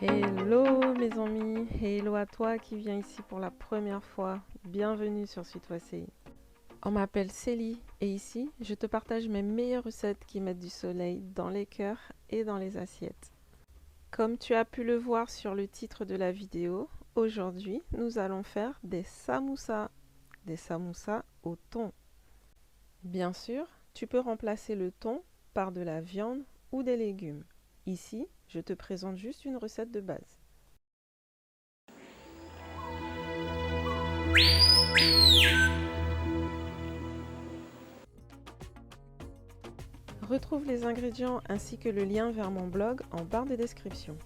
Hello mes amis, hello à toi qui viens ici pour la première fois. Bienvenue sur Sweet Wasei. On m'appelle Célie et ici, je te partage mes meilleures recettes qui mettent du soleil dans les cœurs et dans les assiettes. Comme tu as pu le voir sur le titre de la vidéo, aujourd'hui, nous allons faire des samoussas au thon. Bien sûr, tu peux remplacer le thon par de la viande ou des légumes. Ici, je te présente juste une recette de base. Retrouve les ingrédients ainsi que le lien vers mon blog en barre de description.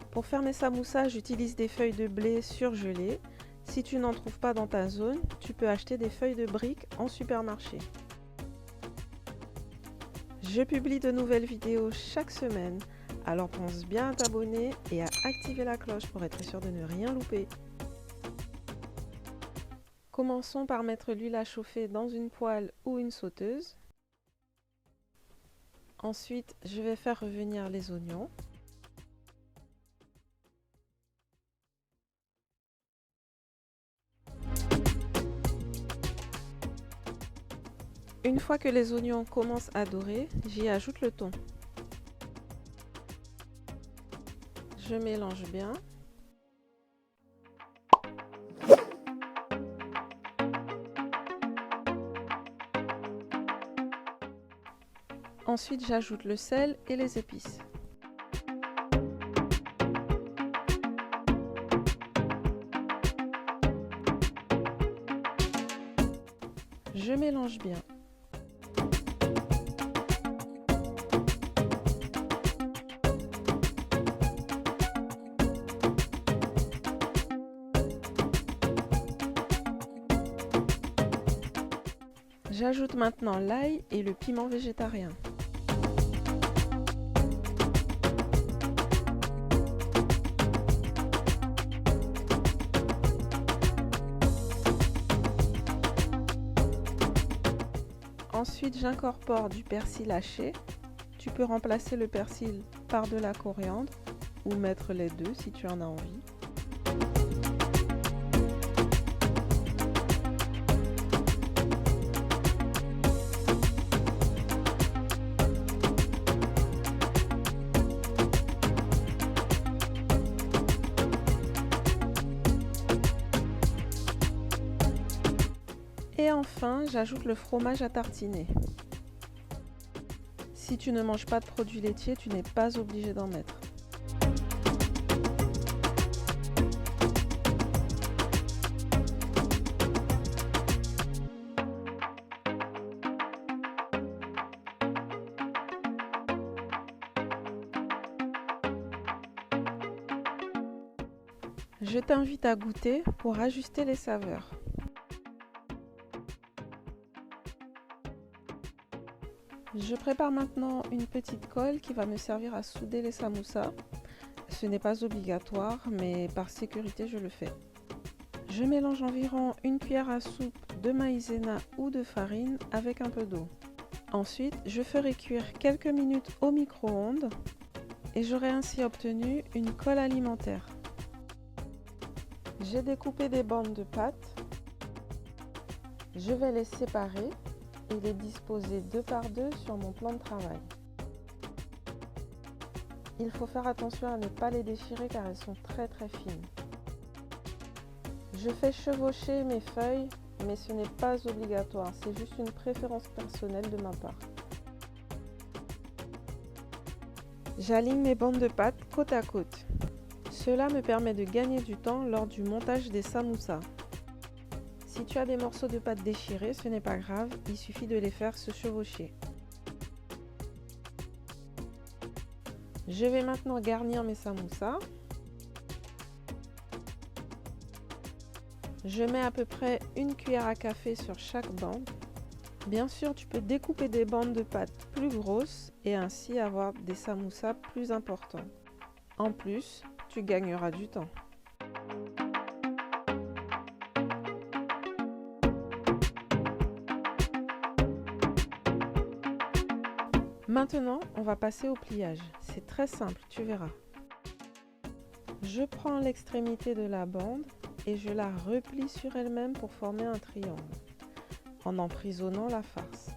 Pour faire mes samoussas, j'utilise des feuilles de blé surgelées. Si tu n'en trouves pas dans ta zone, tu peux acheter des feuilles de briques en supermarché. Je publie de nouvelles vidéos chaque semaine, alors pense bien à t'abonner et à activer la cloche pour être sûr de ne rien louper. Commençons par mettre l'huile à chauffer dans une poêle ou une sauteuse. Ensuite, je vais faire revenir les oignons. Une fois que les oignons commencent à dorer, j'y ajoute le thon. Je mélange bien. Ensuite, j'ajoute le sel et les épices. Je mélange bien. J'ajoute maintenant l'ail et le piment végétarien. Ensuite, j'incorpore du persil haché. Tu peux remplacer le persil par de la coriandre ou mettre les deux si tu en as envie. Et enfin, j'ajoute le fromage à tartiner. Si tu ne manges pas de produits laitiers, tu n'es pas obligé d'en mettre. Je t'invite à goûter pour ajuster les saveurs. Je prépare maintenant une petite colle qui va me servir à souder les samoussas. Ce n'est pas obligatoire, mais par sécurité, je le fais. Je mélange environ une cuillère à soupe de maïzena ou de farine avec un peu d'eau. Ensuite, je ferai cuire quelques minutes au micro-ondes et j'aurai ainsi obtenu une colle alimentaire. J'ai découpé des bandes de pâte. Je vais les séparer et les disposer deux par deux sur mon plan de travail. Il faut faire attention à ne pas les déchirer car elles sont très fines. Je fais chevaucher mes feuilles, mais ce n'est pas obligatoire, c'est juste une préférence personnelle de ma part. J'aligne mes bandes de pâte côte à côte. Cela me permet de gagner du temps lors du montage des samoussas. Si tu as des morceaux de pâte déchirés, ce n'est pas grave, il suffit de les faire se chevaucher. Je vais maintenant garnir mes samoussas. Je mets à peu près une cuillère à café sur chaque bande. Bien sûr, tu peux découper des bandes de pâte plus grosses et ainsi avoir des samoussas plus importants. En plus, tu gagneras du temps. Maintenant, on va passer au pliage. C'est très simple, tu verras. Je prends l'extrémité de la bande et je la replie sur elle-même pour former un triangle, en emprisonnant la farce.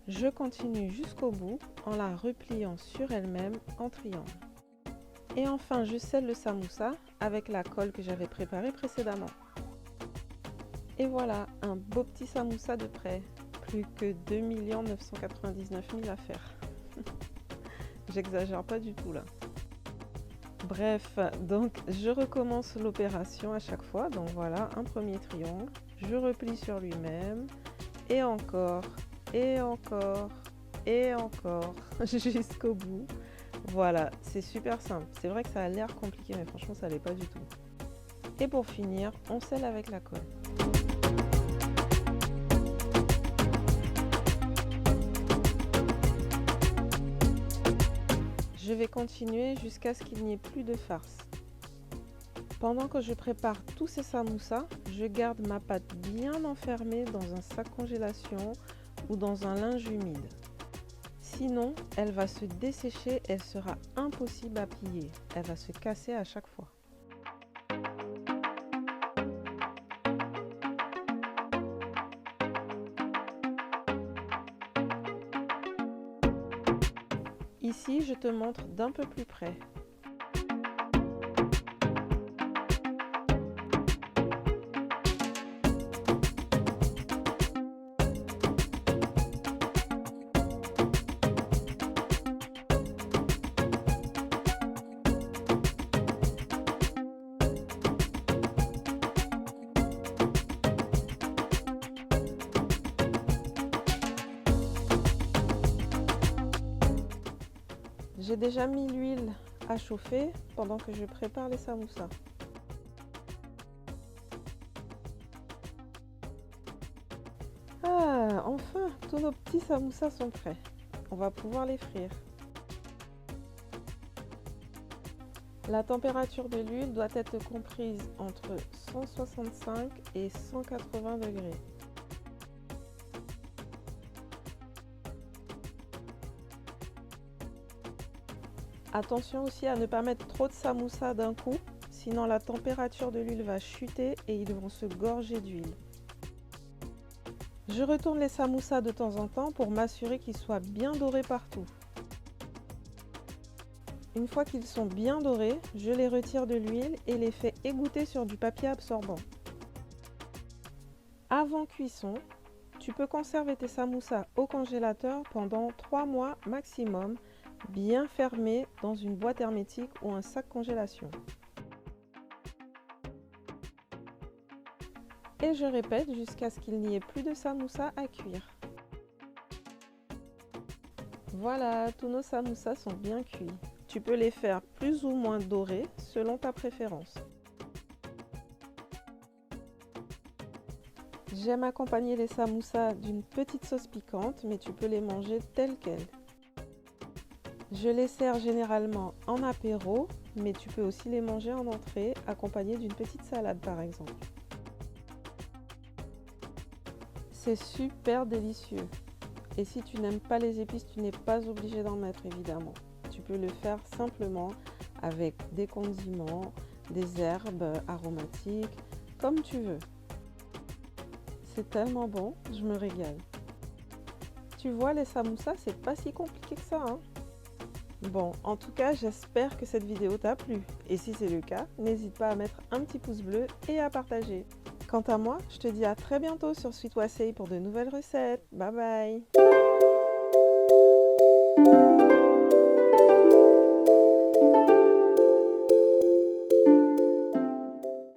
Je continue jusqu'au bout en la repliant sur elle-même en triangle. Et enfin, je scelle le samoussa avec la colle que j'avais préparée précédemment. Et voilà, un beau petit samoussa de prêt. Plus que 2 999 000 à faire. J'exagère pas du tout là. Bref, donc je recommence l'opération à chaque fois. Donc voilà, un premier triangle. Je replie sur lui-même. Et encore, et encore, et encore, jusqu'au bout. Voilà, c'est super simple. C'est vrai que ça a l'air compliqué, mais franchement, ça l'est pas du tout. Et pour finir, on scelle avec la colle. Je vais continuer jusqu'à ce qu'il n'y ait plus de farce. Pendant que je prépare tous ces samoussas, je garde ma pâte bien enfermée dans un sac congélation ou dans un linge humide. Sinon, elle va se dessécher et elle sera impossible à plier. Elle va se casser à chaque fois. Ici, je te montre d'un peu plus près. J'ai déjà mis l'huile à chauffer pendant que je prépare les samoussas. Ah, enfin, tous nos petits samoussas sont prêts. On va pouvoir les frire. La température de l'huile doit être comprise entre 165 et 180 degrés. Attention aussi à ne pas mettre trop de samoussas d'un coup, sinon la température de l'huile va chuter et ils vont se gorger d'huile. Je retourne les samoussas de temps en temps pour m'assurer qu'ils soient bien dorés partout. Une fois qu'ils sont bien dorés, je les retire de l'huile et les fais égoutter sur du papier absorbant. Avant cuisson, tu peux conserver tes samoussas au congélateur pendant 3 mois maximum, bien fermés dans une boîte hermétique ou un sac congélation. Et je répète jusqu'à ce qu'il n'y ait plus de samoussas à cuire. Voilà, tous nos samoussas sont bien cuits. Tu peux les faire plus ou moins dorés selon ta préférence. J'aime accompagner les samoussas d'une petite sauce piquante, mais tu peux les manger telles quelles. Je les sers généralement en apéro, mais tu peux aussi les manger en entrée, accompagnés d'une petite salade par exemple. C'est super délicieux. Et si tu n'aimes pas les épices, tu n'es pas obligé d'en mettre évidemment. Tu peux le faire simplement avec des condiments, des herbes aromatiques, comme tu veux. C'est tellement bon, je me régale. Tu vois, les samoussas, c'est pas si compliqué que ça, hein? Bon, en tout cas, j'espère que cette vidéo t'a plu. Et si c'est le cas, n'hésite pas à mettre un petit pouce bleu et à partager. Quant à moi, je te dis à très bientôt sur Sweet Wassail pour de nouvelles recettes. Bye bye!